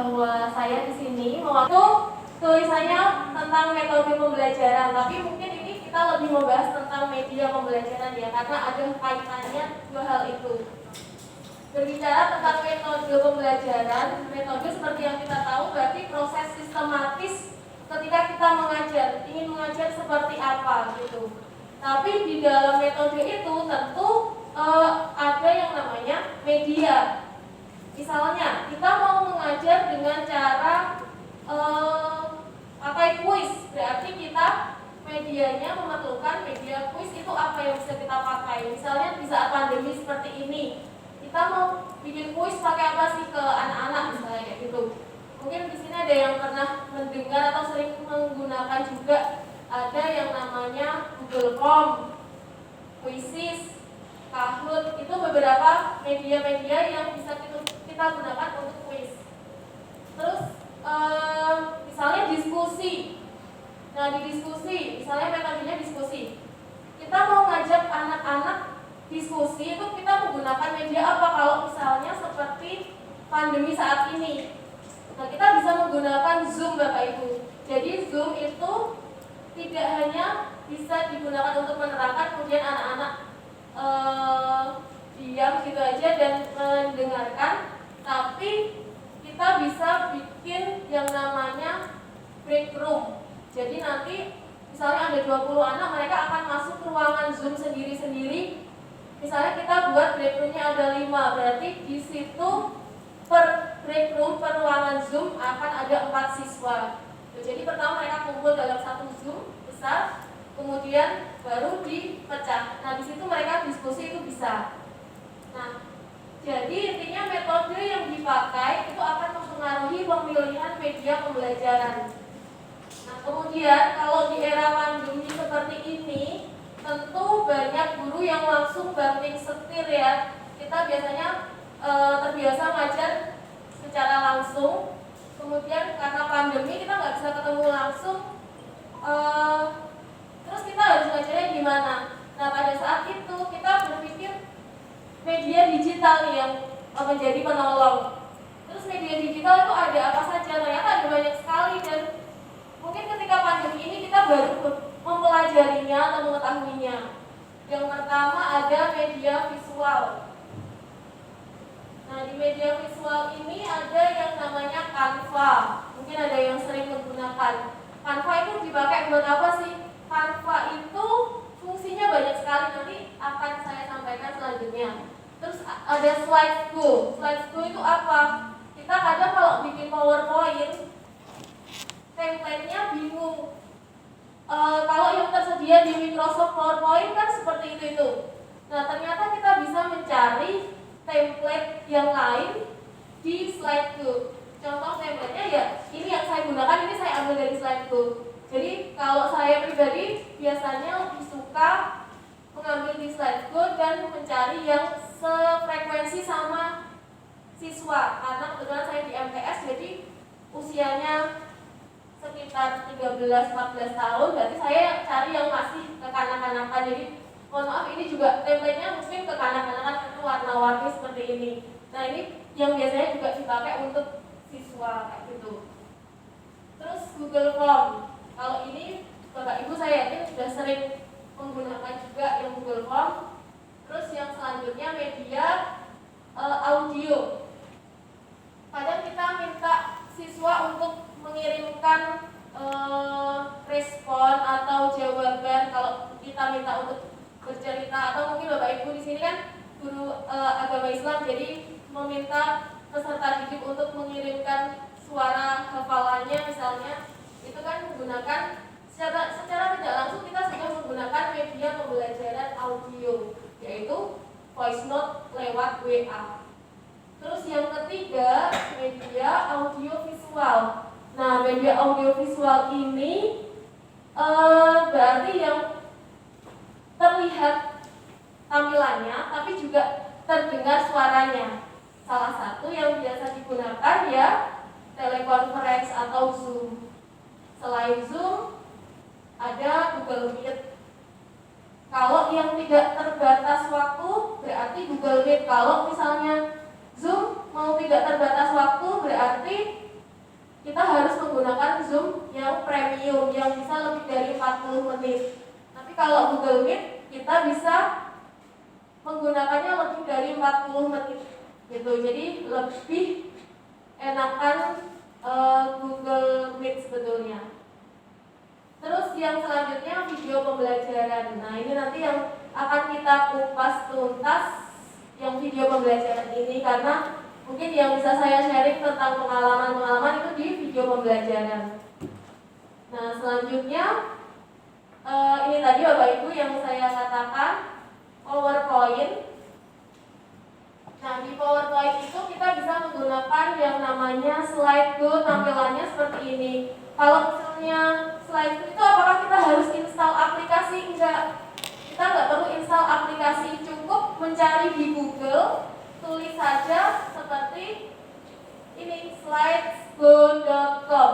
bahwa saya di sini mewakili tulisannya tentang metode pembelajaran, tapi mungkin ini kita lebih membahas tentang media pembelajaran ya, karena ada kaitannya dua hal itu. Berbicara tentang metode pembelajaran, metode seperti yang kita tahu berarti proses sistematis ketika kita mengajar, ingin mengajar seperti apa gitu. Tapi di dalam metode itu tentu ada yang namanya media. Misalnya kita mau mengajar dengan cara pakai kuis, berarti kita medianya memerlukan media kuis. Itu apa yang bisa kita pakai? Misalnya di saat pandemi seperti ini, kita mau bikin kuis pakai apa sih ke anak-anak misalnya kayak gitu. Mungkin di sini ada yang pernah mendengar atau sering menggunakan juga, ada yang namanya Google Form, Quizzes, Kahoot. Itu beberapa media-media yang bisa kita gunakan untuk kuis. Terus misalnya diskusi. Nah, di diskusi, misalnya metodenya diskusi. Kita mau ngajak anak-anak diskusi, itu kita menggunakan media apa? Kalau misalnya seperti pandemi saat ini, nah kita bisa menggunakan Zoom Bapak Ibu. Jadi Zoom itu tidak hanya bisa digunakan untuk menerangkan, kemudian anak-anak diam gitu aja dan mendengarkan, tapi kita bisa bikin yang namanya break room. Jadi nanti misalnya ada 20 anak, mereka akan masuk ke ruangan Zoom sendiri-sendiri. Misalnya kita buat break roomnya ada 5, berarti di situ per break room, per ruangan Zoom akan ada 4 siswa. Jadi pertama mereka kumpul dalam satu Zoom besar, kemudian baru dipecah. Nah, di situ mereka diskusi itu bisa. Nah, jadi intinya metode yang dipakai itu akan mempengaruhi pemilihan media pembelajaran. Nah, kemudian kalau di era pandemi seperti ini, tentu banyak guru yang langsung banting setir ya. Kita biasanya terbiasa ngajar secara langsung, kemudian karena pandemi kita nggak bisa ketemu langsung, terus kita harus ngajarnya gimana? Nah, pada saat itu kita berpikir media digital nih yang menjadi penolong. Terus media digital itu ada apa saja? Ternyata ada banyak sekali, dan mungkin ketika pandemi ini kita baru mempelajarinya atau mengetahuinya. Yang pertama ada media visual. Nah, di media visual ini ada yang namanya Canva. Mungkin ada yang sering menggunakan. Canva itu dipakai buat apa sih? Canva itu fungsinya banyak sekali, nanti akan saya sampaikan selanjutnya. Terus ada Slideshow. Slideshow itu apa? Kita kadang kalau bikin PowerPoint, template-nya bingung. Kalau yang tersedia di Microsoft PowerPoint kan seperti itu. Nah, ternyata kita bisa mencari template yang lain di Slideshow. Contoh template-nya ya ini yang saya gunakan, ini saya ambil dari Slideshow. Jadi kalau saya pribadi biasanya lebih suka mengambil di Slideshow dan mencari yang sefrekuensi sama siswa, karena kebetulan saya di MTS, jadi usianya sekitar 13-14 tahun, berarti saya cari yang masih kekanak-kanakan. Jadi mohon maaf, ini juga template-nya mungkin kekanak-kanakan karena warna-warni seperti ini. Nah, ini yang biasanya juga dipakai untuk siswa kayak gitu. Terus Google Form. Kalau ini Bapak Ibu saya yakin sudah sering menggunakan juga yang Google Form. Terus yang selanjutnya media audio. Kadang kita minta siswa untuk mengirimkan respon atau jawaban kalau kita minta untuk bercerita, atau mungkin Bapak Ibu di sini kan guru agama Islam, jadi meminta peserta didik untuk mengirimkan suara hafalannya misalnya, itu kan menggunakan secara tidak langsung kita sudah menggunakan media pembelajaran audio, yaitu voice note lewat WA. Terus yang ketiga media audio visual. Nah, media audio visual ini berarti yang terlihat tampilannya tapi juga terdengar suaranya. Salah satu yang biasa digunakan ya teleconference atau Zoom. Selain Zoom ada Google Meet. Kalau yang tidak terbatas waktu berarti Google Meet. Kalau misalnya Zoom mau tidak terbatas waktu berarti menggunakan Zoom yang premium yang bisa lebih dari 40 menit. Tapi kalau Google Meet kita bisa menggunakannya lebih dari 40 menit gitu. Jadi lebih enakan Google Meet sebetulnya. Terus yang selanjutnya video pembelajaran. Nah, ini nanti yang akan kita kupas tuntas yang video pembelajaran ini, karena mungkin yang bisa saya sharing tentang pengalaman-pengalaman itu di video pembelajaran. Nah, selanjutnya ini tadi Bapak Ibu yang saya katakan PowerPoint. Nah, di PowerPoint itu kita bisa menggunakan yang namanya slideshow, tampilannya seperti ini. Kalau misalnya slideshow itu apakah kita harus install aplikasi? Enggak. Kita nggak perlu install aplikasi, cukup mencari di Google, tulis saja seperti ini, slideshow.com.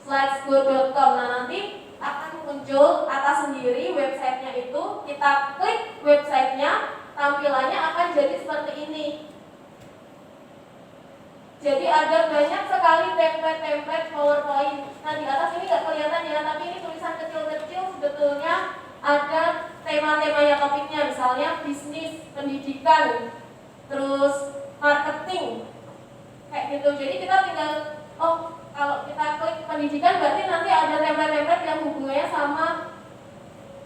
Slideshow.com. Nah, nanti akan muncul atas sendiri websitenya itu. Kita klik websitenya, tampilannya akan jadi seperti ini. Jadi ada banyak sekali template-template PowerPoint. Nah, di atas ini nggak kelihatan ya, tapi ini tulisan kecil-kecil sebetulnya ada tema-temanya, topiknya, misalnya bisnis, pendidikan, terus marketing, kayak gitu. Jadi kita tinggal, kalau kita klik pendidikan berarti nanti ada template-template yang hubungannya sama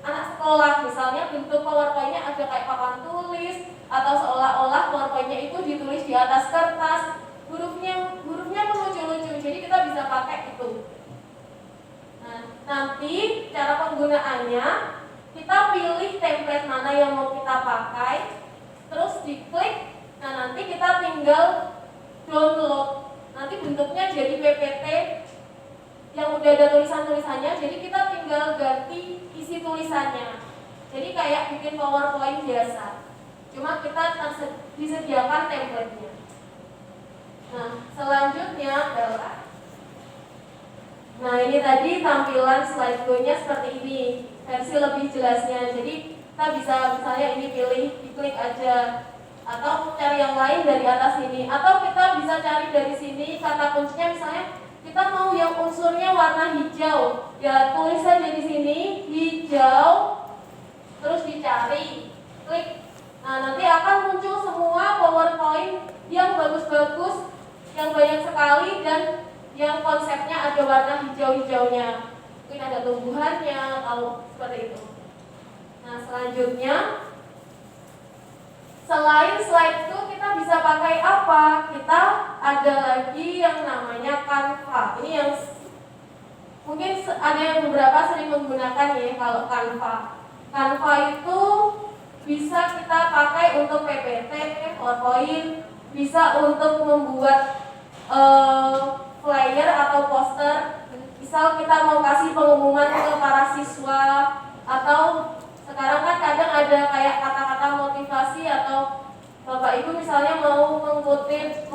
anak sekolah. Misalnya bentuk PowerPoint-nya ada kayak papan tulis, atau seolah-olah PowerPoint-nya itu ditulis di atas kertas. Hurufnya pun lucu-lucu, jadi kita bisa pakai itu. Nah, nanti cara penggunaannya, kita pilih template mana yang mau kita pakai, terus diklik. Nah, nanti kita tinggal download. Nanti bentuknya jadi PPT yang udah ada tulisan-tulisannya, jadi kita tinggal ganti isi tulisannya. Jadi kayak bikin PowerPoint biasa, cuma kita disediakan template-nya. Nah, selanjutnya adalah, nah ini tadi tampilan slideshow-nya seperti ini, versi lebih jelasnya. Jadi kita bisa misalnya ini pilih, diklik aja, atau cari yang lain dari atas ini, atau kita bisa cari dari sini kata kuncinya. Misalnya kita mau yang unsurnya warna hijau, ya tulis saja di sini hijau, terus dicari, klik. Nah, nanti akan muncul semua PowerPoint yang bagus-bagus, yang banyak sekali, dan yang konsepnya ada warna hijau-hijaunya. Mungkin ada tumbuhannya atau seperti itu. Nah, selanjutnya, selain slide itu kita bisa pakai apa? Kita ada lagi yang namanya Canva. Ini yang mungkin ada yang beberapa sering menggunakan ya. Kalau Canva itu bisa kita pakai untuk PPT, PowerPoint, bisa untuk membuat flyer atau poster. Misal kita mau kasih pengumuman ke para siswa, atau sekarang kan kadang ada kayak kata-kata motivasi, atau Bapak Ibu misalnya mau mengutip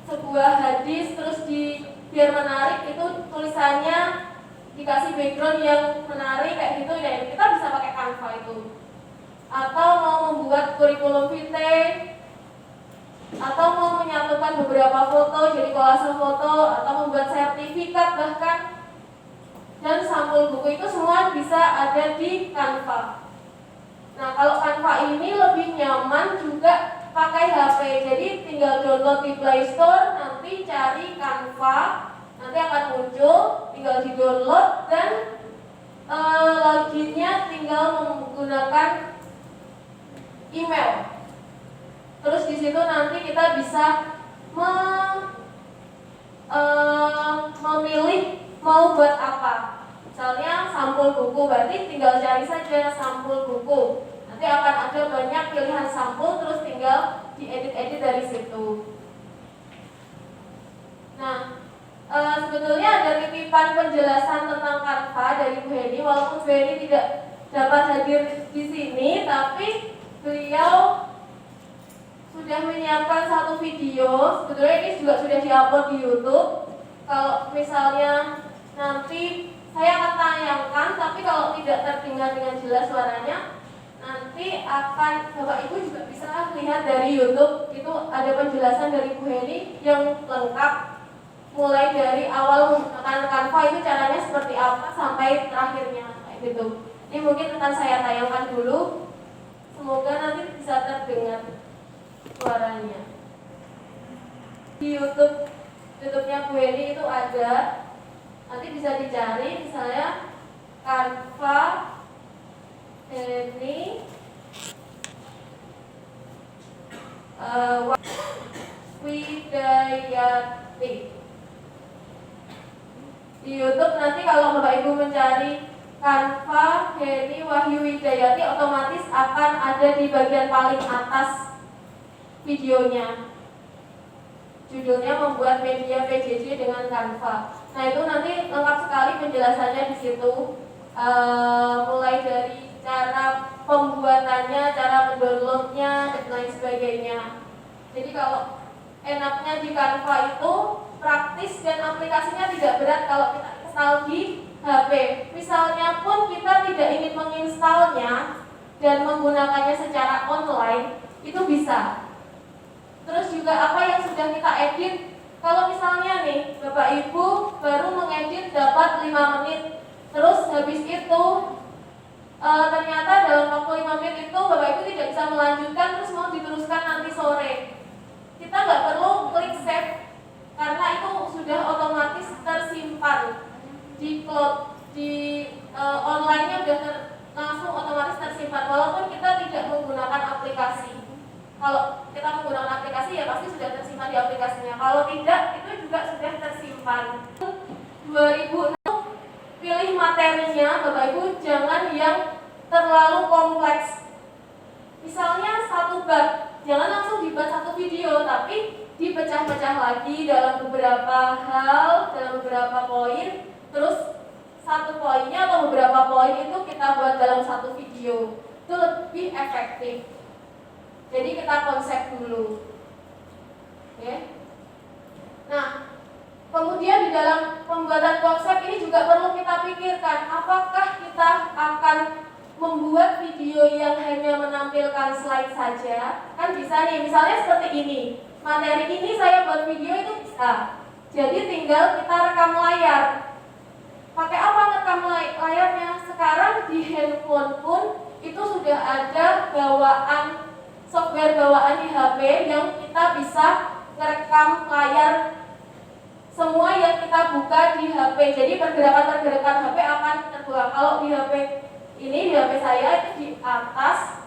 sebuah hadis, terus biar menarik, itu tulisannya dikasih background yang menarik kayak gitu ya, kita bisa pakai Canva itu. Atau mau membuat kurikulum vitae, atau mau menyatukan beberapa foto jadi kolase foto, atau membuat sertifikat bahkan, dan sampul buku, itu semua bisa ada di Canva. Nah, kalau Canva ini lebih nyaman juga pakai HP, jadi tinggal download di Play Store, nanti cari Canva, nanti akan muncul, tinggal di download, dan loginnya tinggal menggunakan email. Terus di situ nanti kita bisa memilih mau buat apa. Misalnya sampul buku, berarti tinggal cari saja sampul buku. Nanti akan ada banyak pilihan sampul, terus tinggal diedit-edit dari situ. Nah, sebetulnya ada titipan penjelasan tentang Canva dari Bu Heni. Walaupun Bu Heni tidak dapat hadir di sini, tapi beliau sudah menyiapkan satu video. Sebetulnya ini juga sudah diupload di YouTube. Kalau misalnya nanti saya akan tayangkan, tapi kalau tidak terdengar dengan jelas suaranya, nanti akan Bapak Ibu juga bisa lihat dari YouTube. Itu ada penjelasan dari Bu Heni yang lengkap. mulai dari awal menggunakan Canva itu caranya seperti apa sampai terakhirnya kayak gitu. Ini mungkin akan saya tayangkan dulu, semoga nanti bisa terdengar suaranya. Di YouTube-nya Bu Eni itu ada, nanti bisa dicari misalnya Canva Eni Widayati. Di YouTube nanti kalau Bapak Ibu mencari Canva Heni Wahyu Widayati, otomatis akan ada di bagian paling atas videonya. Judulnya membuat media PJJ dengan Canva. Nah itu nanti lengkap sekali penjelasannya di situ, mulai dari cara pembuatannya, cara mendownloadnya dan lain sebagainya. Jadi kalau enaknya di Canva itu praktis dan aplikasinya tidak berat kalau kita install di HP. Misalnya pun kita tidak ingin menginstalnya dan menggunakannya secara online, itu bisa. Terus juga apa yang sudah kita edit, kalau misalnya nih Bapak Ibu baru mengedit dapat 5 menit, terus habis itu ternyata dalam waktu 5 menit itu Bapak Ibu tidak bisa melanjutkan, terus mau diteruskan nanti sore, kita nggak perlu klik save karena itu sudah otomatis tersimpan di cloud, di online-nya sudah langsung otomatis tersimpan walaupun kita tidak menggunakan aplikasi. Kalau kita menggunakan aplikasi ya pasti sudah tersimpan di aplikasinya. Kalau tidak, itu juga sudah tersimpan. 2006 pilih materinya, Bapak Ibu jangan yang terlalu kompleks. Misalnya satu bab, jangan langsung dibuat satu video, tapi dipecah-pecah lagi dalam beberapa hal, dalam beberapa poin. Terus satu poinnya atau beberapa poin itu kita buat dalam satu video. Itu lebih efektif. Jadi kita konsep dulu, oke? Nah, kemudian di dalam pembuatan konsep ini juga perlu kita pikirkan, apakah kita akan membuat video yang hanya menampilkan slide saja? Kan bisa nih, misalnya seperti ini, materi ini saya buat video itu bisa. Jadi tinggal kita rekam layar. Pakai apa rekam layarnya? Sekarang di handphone pun itu sudah ada software bawaan di HP yang kita bisa merekam layar semua yang kita buka di HP. Jadi pergerakan-pergerakan HP akan terbuka. Kalau di HP ini, di HP saya itu di atas.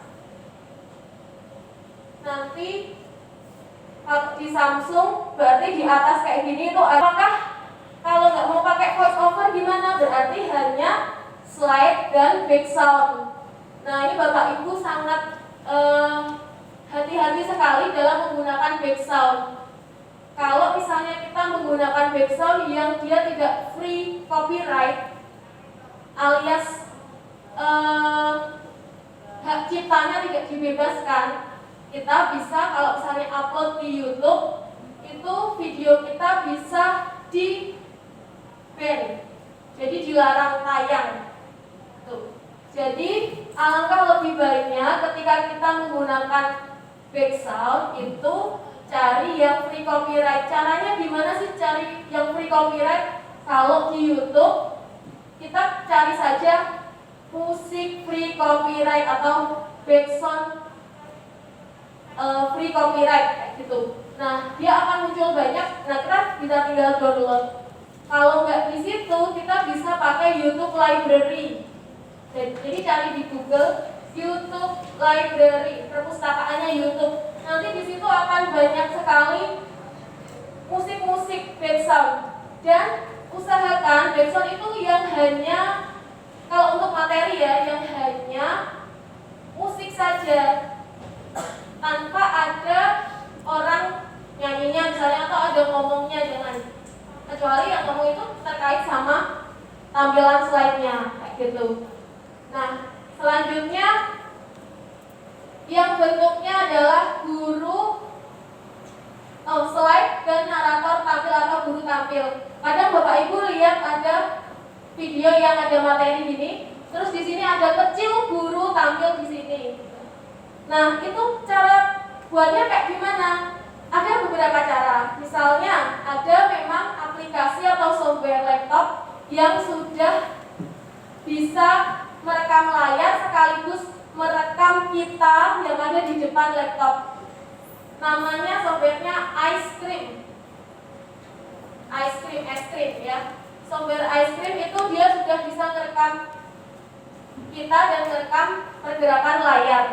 Nanti kalau di Samsung berarti di atas kayak gini itu. Apakah kalau nggak mau pakai voice over gimana? Berarti hanya slide dan background. Nah ini Bapak Ibu sangat hati-hati sekali dalam menggunakan background. Kalau misalnya kita menggunakan background yang dia tidak free copyright alias hak ciptanya tidak dibebaskan, kita bisa kalau misalnya upload di YouTube itu video kita bisa di ban, jadi dilarang tayang. Tuh. Jadi alangkah lebih baiknya ketika kita menggunakan background itu cari yang free copyright. Caranya gimana sih cari yang free copyright? Kalau di YouTube kita cari saja musik free copyright atau background free copyright kayak gitu. Nah dia akan muncul banyak. Nah kita bisa tinggal download. Kalau nggak di situ kita bisa pakai YouTube Library. Jadi cari di Google YouTube Library, perpustakaannya YouTube. Nanti di situ akan banyak sekali musik-musik background. Dan usahakan background itu yang hanya, kalau untuk materi ya, yang hanya musik saja, tanpa ada orang nyanyinya misalnya atau ada ngomongnya, jangan. Kecuali yang ngomong itu terkait sama tampilan slide-nya kayak gitu. Nah, selanjutnya yang bentuknya adalah slide dan narator tampil atau guru tampil. Kadang Bapak Ibu lihat ada video yang ada materi gini, terus di sini ada kecil guru tampil di sini. Nah, itu cara buatnya kayak gimana? Ada beberapa cara. Misalnya ada memang aplikasi yang sudah bisa merekam layar sekaligus merekam kita yang ada di depan laptop. Namanya softwarenya Ice Cream ya. Software Ice Cream itu dia sudah bisa merekam kita dan merekam pergerakan layar.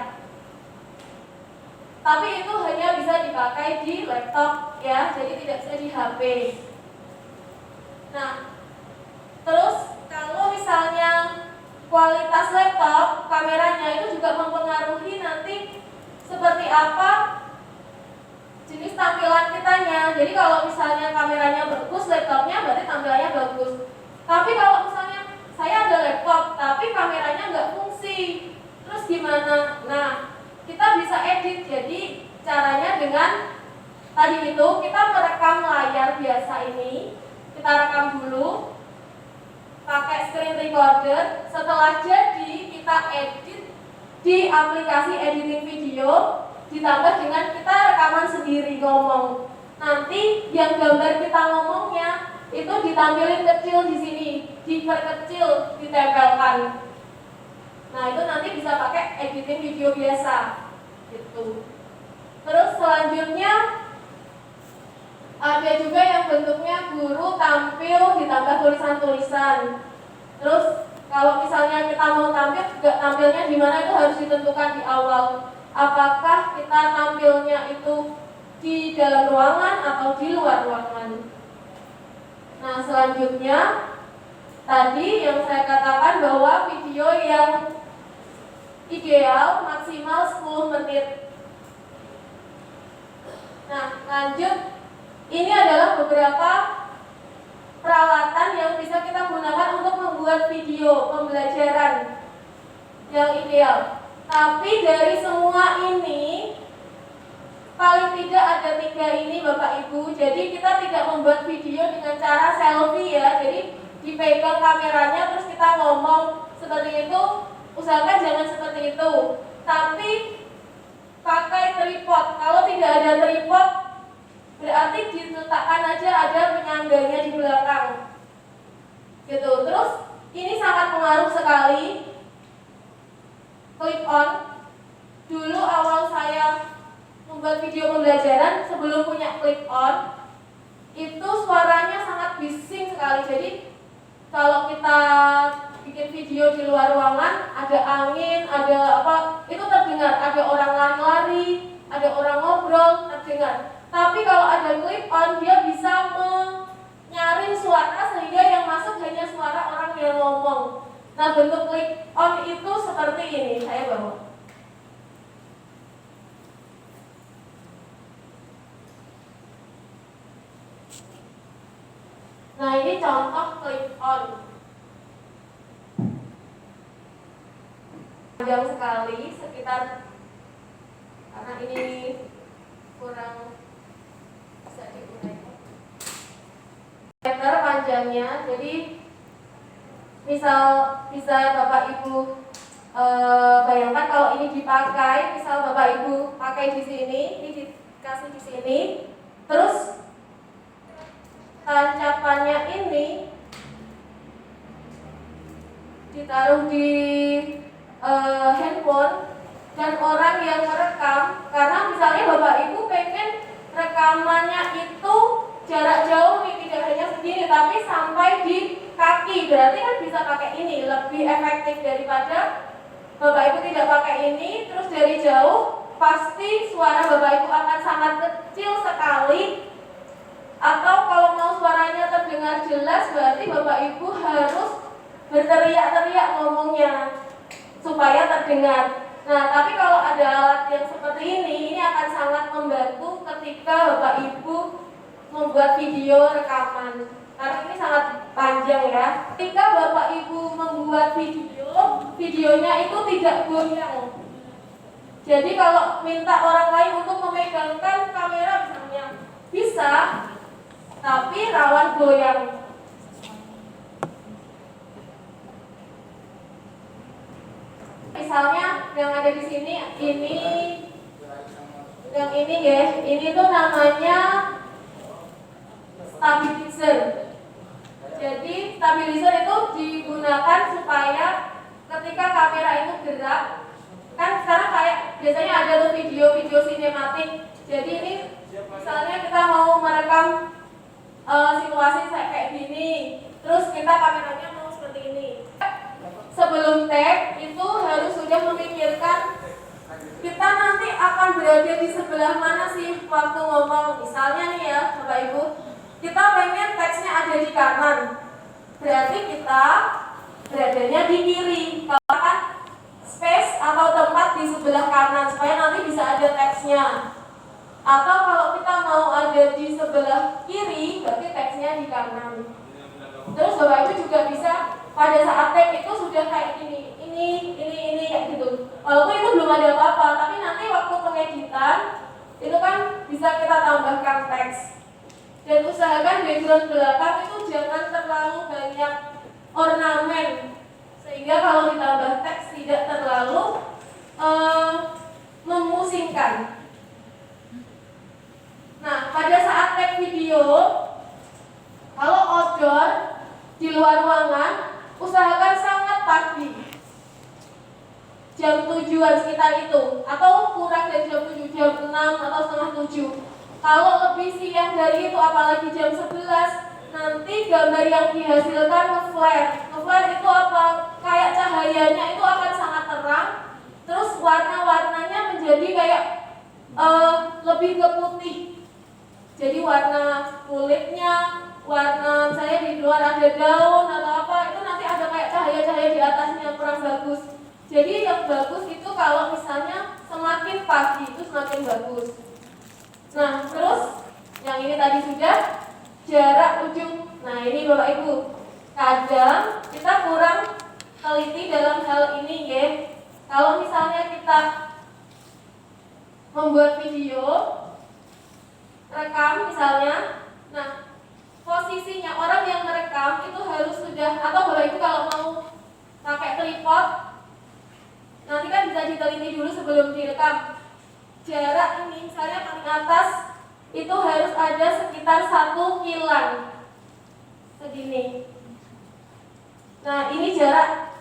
Tapi itu hanya bisa dipakai di laptop ya, jadi tidak bisa di HP. Nah, terus kalau misalnya kualitas laptop, kameranya itu juga mempengaruhi nanti seperti apa jenis tampilan kitanya. Jadi kalau misalnya kameranya bagus, laptopnya berarti tampilannya bagus. Tapi kalau misalnya saya ada laptop, tapi kameranya nggak fungsi, terus gimana? Nah, kita bisa edit. Jadi caranya dengan tadi itu kita merekam layar biasa ini, kita rekam dulu pakai screen recorder. Setelah jadi kita edit di aplikasi editing video, ditambah dengan kita rekaman sendiri ngomong. Nanti yang gambar kita ngomongnya itu ditampilin kecil di sini, diperkecil, ditempelkan. Nah, itu nanti bisa pakai editing video biasa gitu. Terus selanjutnya ada juga yang bentuknya guru tampil ditambah tulisan-tulisan. Terus kalau misalnya kita mau tampil juga tampilnya di mana itu harus ditentukan di awal. Apakah kita tampilnya itu di dalam ruangan atau di luar ruangan. Nah, selanjutnya tadi yang saya katakan bahwa video yang ideal maksimal 10 menit. Nah, lanjut. Ini adalah beberapa peralatan yang bisa kita gunakan untuk membuat video pembelajaran yang ideal. Tapi dari semua ini paling tidak ada 3 ini Bapak Ibu. Jadi kita tidak membuat video dengan cara selfie ya. Jadi dipegang kameranya terus kita ngomong seperti itu. Usahakan jangan seperti itu. Tapi pakai tripod. Kalau tidak ada tripod berarti diletakkan aja ada penyangganya di belakang. Gitu. Terus ini sangat pengaruh sekali. Clip on. Dulu awal saya membuat video pembelajaran sebelum punya clip on, itu suaranya sangat bising sekali. Jadi kalau kita bikin video di luar ruangan, ada angin, ada apa, itu terdengar. Ada orang lari-lari, ada orang ngobrol, terdengar. Tapi kalau ada clip on, dia bisa menyaring suara sehingga yang masuk hanya suara orang yang ngomong. Nah, bentuk clip on itu seperti ini, saya bawa. Nah, ini contoh clip on. Panjang sekali, sekitar, karena ini kurang bisa diuraikan. Meter panjangnya, jadi misal bisa Bapak Ibu bayangkan kalau ini dipakai, misal Bapak Ibu pakai di sini, ini dikasih di sini, terus tancapannya ini ditaruh di handphone dan orang yang merekam, karena misalnya Bapak Ibu pengen rekamannya itu jarak jauh nih, tidak hanya segini tapi sampai di kaki, berarti kan bisa pakai ini, lebih efektif daripada Bapak Ibu tidak pakai ini. Terus dari jauh pasti suara Bapak Ibu akan sangat kecil sekali. Atau kalau mau suaranya terdengar jelas, berarti Bapak Ibu harus berteriak-teriak ngomongnya supaya terdengar. Nah, tapi kalau ada alat yang seperti ini akan sangat membantu ketika Bapak Ibu membuat video rekaman. Karena ini sangat panjang ya. Ketika Bapak Ibu membuat video, videonya itu tidak goyang. Jadi kalau minta orang lain untuk memegangkan kamera misalnya, bisa, tapi rawan goyang. Misalnya yang ada di sini, ini, yang ini ya, ini tuh namanya stabilizer. Jadi stabilizer itu digunakan supaya ketika kamera itu gerak, kan sekarang kayak biasanya ada tuh video-video sinematik. Jadi ini misalnya kita mau merekam situasi kayak gini, terus kita kameranya mau seperti ini. Sebelum tag itu harus sudah memikirkan kita nanti akan berada di sebelah mana sih waktu ngomong. Misalnya nih ya Bapak Ibu, kita pengen teksnya ada di kanan, berarti kita beradanya di kiri. Kalau kan space atau tempat di sebelah kanan supaya nanti bisa ada teksnya. Atau kalau kita mau ada di sebelah kiri, berarti teksnya di kanan. Terus Bapak Ibu juga bisa pada saat tag itu sudah kayak gini, ini kayak gitu. Walaupun itu belum ada apa-apa, tapi nanti waktu pengeditan itu kan bisa kita tambahkan teks. Dan usahakan background belakang itu jangan terlalu banyak ornamen, sehingga kalau ditambah teks tidak terlalu memusingkan. Nah, pada saat tag video, kalau outdoor di luar ruangan, usahakan sangat pagi, jam 7-an sekitar itu, atau kurang dari jam 7, jam 6 atau setengah 7. Kalau lebih siang dari itu, apalagi jam 11, nanti gambar yang dihasilkan nge-flare. Nge-flare itu apa? Kayak cahayanya itu akan sangat terang, terus warna-warnanya menjadi kayak lebih ke putih. Jadi warna kulitnya, warna saya di luar ada daun atau apa, itu nanti ada kayak cahaya-cahaya di atasnya, kurang bagus. Jadi yang bagus itu kalau misalnya semakin pagi itu semakin bagus. Nah, terus yang ini tadi sudah jarak ujung. Nah, ini Bapak Ibu, kadang kita kurang teliti dalam hal ini ya. Kalau misalnya kita membuat video, rekam misalnya, nah posisinya orang yang merekam itu harus sudah, atau Bapak Ibu kalau mau pakai tripod, nanti kan bisa diteliti dulu sebelum direkam. Jarak ini misalnya paling atas itu harus ada sekitar 1 kilan segini. Nah ini jarak,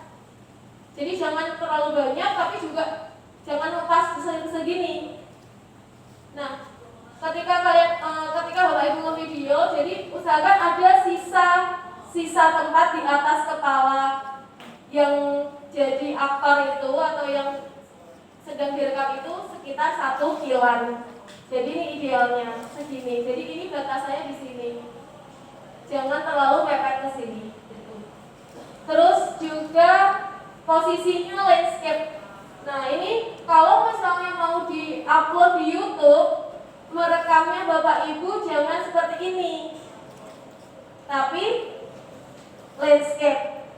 jadi jangan terlalu banyak tapi juga jangan lepas segini. Nah ketika Bapak Ibu nge-video, jadi usahakan ada sisa tempat di atas kepala yang jadi aktor itu atau yang sedang direkam itu sekitar 1 kilan. Jadi ini idealnya segini. Jadi ini batasannya di sini. Jangan terlalu mepet ke sini. Terus juga posisinya landscape. Nah ini kalau misalnya mau di-upload di YouTube, merekamnya Bapak Ibu jangan seperti ini, tapi landscape.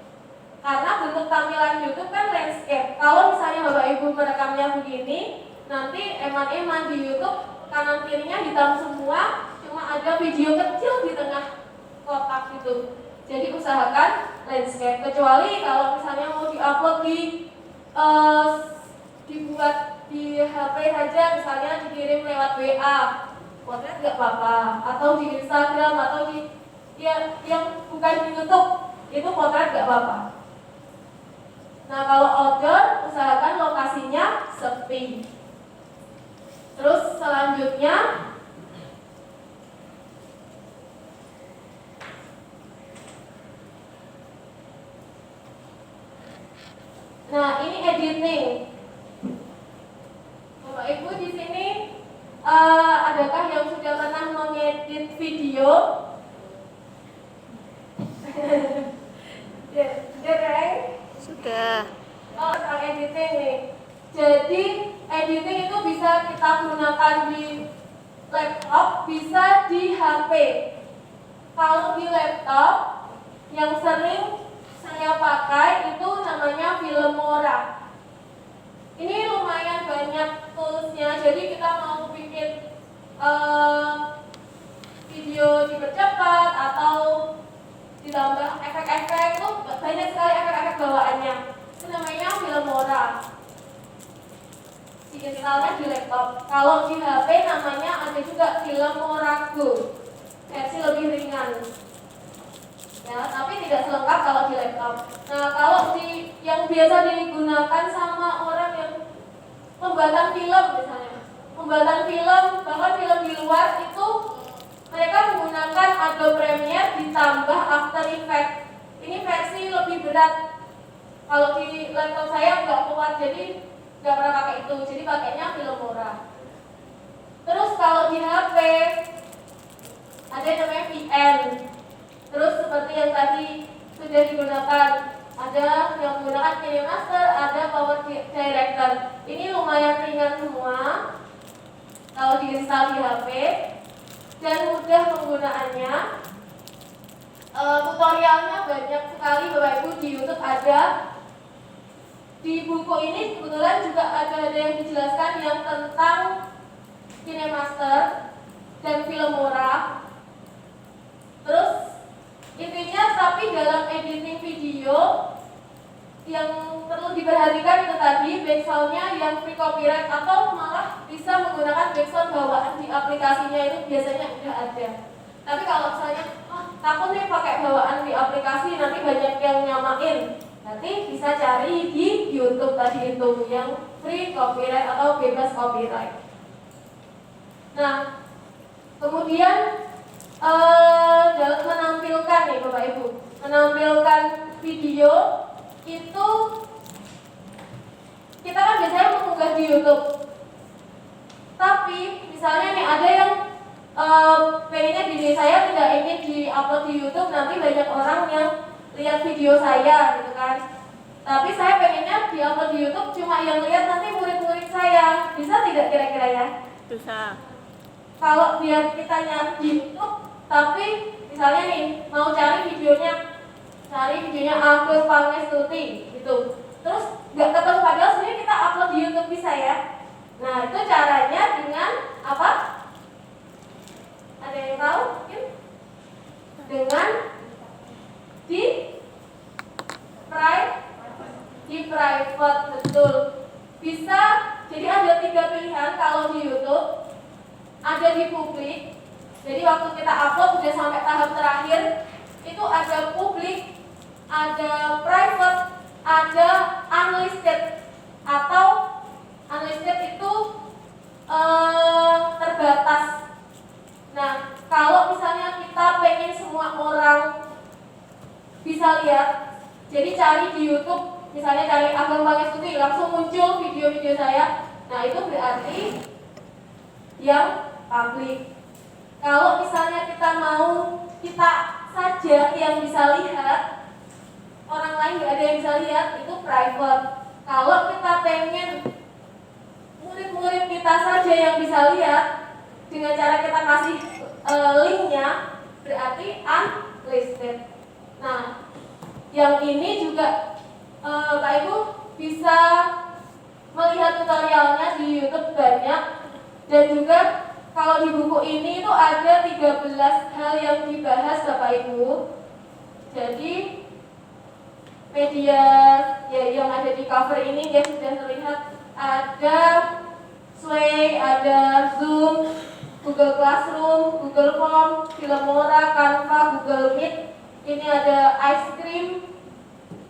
Karena bentuk tampilan YouTube kan landscape. Kalau misalnya Bapak Ibu merekamnya begini, nanti eman-eman di YouTube kanan kirinya hitam semua, cuma ada video kecil di tengah kotak gitu. Jadi usahakan landscape. Kecuali kalau misalnya mau diupload dibuat di HP saja, misalnya dikirim lewat WA, potret nggak apa-apa. Atau di Instagram atau di yang bukan di YouTube, itu potret nggak apa-apa. Nah kalau outdoor, usahakan lokasinya sepi. Terus selanjutnya, nah ini editing. Bapak Ibu di sini adakah yang sudah pernah mengedit video? Dereng? Sudah. Oh, soal editing nih. Jadi editing itu bisa kita gunakan di laptop, bisa di HP. Kalau di laptop yang sering saya pakai itu namanya Filmora. Ini lumayan banyak toolsnya. Jadi kita mau bikin video dipercepat atau ditambah efek-efek, itu banyak sekali efek-efek bawaannya. Itu namanya Filmora. Digitalnya di laptop. Kalau di HP namanya ada juga Filmora Go, versi lebih ringan. ya, tapi tidak selengkap kalau di laptop. Nah, kalau di yang biasa digunakan sama orang yang pembuatan film misalnya, pembuatan film, bahkan film di luar itu mereka menggunakan Adobe Premiere ditambah After Effects. Ini versi lebih berat. Kalau di laptop saya nggak kuat, jadi nggak pernah pakai itu. Jadi pakainya Filmora. Terus kalau di HP ada yang namanya VN. Terus seperti yang tadi sudah digunakan, ada yang menggunakan KineMaster, ada Power Director. Ini lumayan ringan semua kalau diinstal di HP dan mudah penggunaannya. Tutorialnya banyak sekali Bapak Ibu, di YouTube ada. Di buku ini kebetulan juga ada yang dijelaskan yang tentang KineMaster dan Filmora. Terus intinya tapi dalam editing video yang perlu diperhatikan itu tadi backsoundnya yang free copyright atau malah bisa menggunakan backsound bawaan di aplikasinya itu biasanya udah ada. Tapi kalau misalnya takut nih pakai bawaan di aplikasi nanti banyak yang nyamain, nanti bisa cari di YouTube tadi itu yang free copyright atau bebas copyright. Nah, kemudian dalam menampilkan nih Bapak Ibu, menampilkan video itu kita kan biasanya mengunggah di YouTube. Tapi misalnya nih ada yang pengennya video saya tidak ingin di-upload di YouTube, nanti banyak orang yang lihat video saya gitu kan. Tapi saya pengennya di-upload di YouTube cuma yang lihat nanti murid-murid saya. Bisa tidak kira-kira ya? Bisa. Kalau biar kita nyari di YouTube, tapi misalnya nih mau cari videonya Agus Pangestuti gitu, terus nggak ketemu, padahal sebenarnya kita upload di YouTube bisa ya. Nah itu caranya dengan apa? Ada yang tahu mungkin? Dengan di private, betul. Bisa, jadi ada 3 pilihan kalau di YouTube. Ada di publik, jadi waktu kita upload udah sampai tahap terakhir itu ada publik, ada private, ada unlisted. Atau unlisted itu terbatas. Nah, kalau misalnya kita pengen semua orang bisa lihat, jadi cari di YouTube, misalnya cari Ageng Pangestuti, langsung muncul video-video saya. Nah, itu berarti yang publik. Kalau misalnya kita mau kita saja yang bisa lihat, orang lain nggak ada yang bisa lihat, itu private. Kalau kita pengen murid-murid kita saja yang bisa lihat, dengan cara kita kasih linknya, berarti unlisted. Nah, yang ini juga Pak Ibu bisa melihat tutorialnya di YouTube banyak, dan juga kalau di buku ini itu ada 13 hal yang dibahas Bapak Ibu. Jadi media ya yang ada di cover ini ya sudah terlihat, ada Sway, ada Zoom, Google Classroom, Google Form, Filmora, Canva, Google Meet. Ini ada ice cream,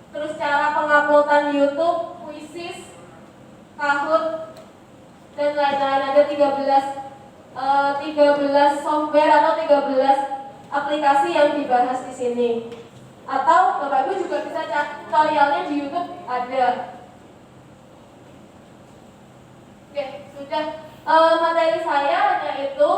terus cara penguploadan YouTube, Quizzes, Kahoot, dan lain-lain. Ada 13 software atau 13 aplikasi yang dibahas di sini. Atau Bapak Ibu juga bisa cari tutorialnya di YouTube ada. Oke, sudah. Materi saya hanya itu.